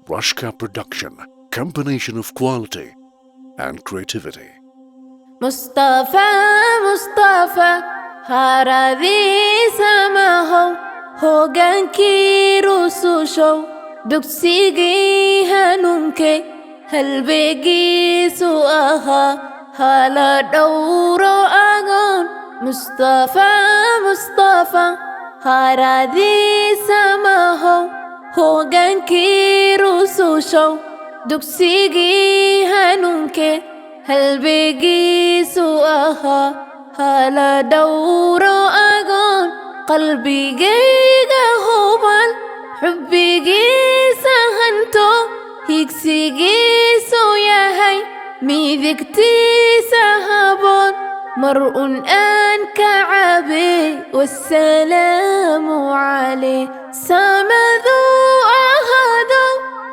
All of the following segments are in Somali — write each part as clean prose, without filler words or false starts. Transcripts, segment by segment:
Rushka Production, combination of quality and creativity. Mustafa, Mustafa, haradii samahow, hogaankii rusushow, dugsigii hanuunkee, halbeegiisu ahaa, hala dhowro agoon. Mustafa, Mustafa, haradii samahow, hogaankii rusushow, dugsigii hanuunkee, halbeegiisu ahaa, hala dhowro agoon. qalbigayga hubal, xubbigiisa hanto, higsigiisu yahay midigtiisa haboon. mar'un aan ka cabe, wassalaamu calayh. samaduu ahaado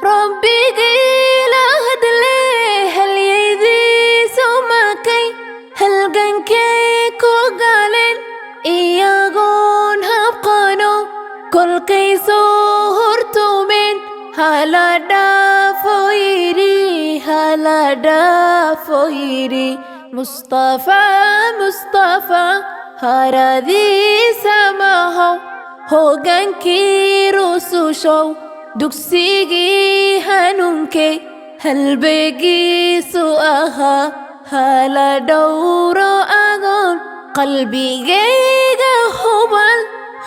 rabbigii la hadle, halyaydiisu makay halgankay ku galeen, iyagoon habqano kolkay soo hortumeen. hala dhaafo yidhi, hala dhaafo yidhi. Mustafa, Mustafa, haradii samahow, hogaankii rusushow, dugsigii hanuunkee, halbeegiisu ahaa, hala dhowro agoon. qalbigayga hubal,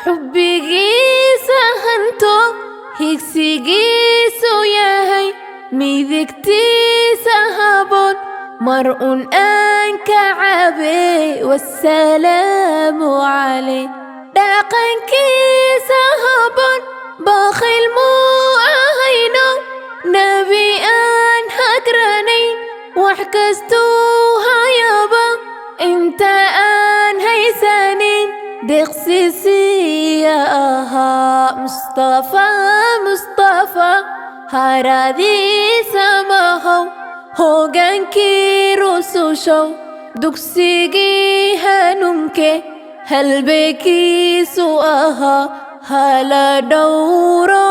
xubbigiisa hanto, higsigiisu yahay midigtiisa haboon. mar'un aan ka cabe, wassalaamu calayh. dhaqankiisa haboon, bakhayl muu ahayno, nabi aan hagranayn, wax kastuu hayaba inta aan haysanin, deeqsiisiya ahaa. Mustafa, Mustafa, haradii samahow, hogaankii rusushow, dugsigii hanuunkee, halbeegiisu ahaa, hala dhowro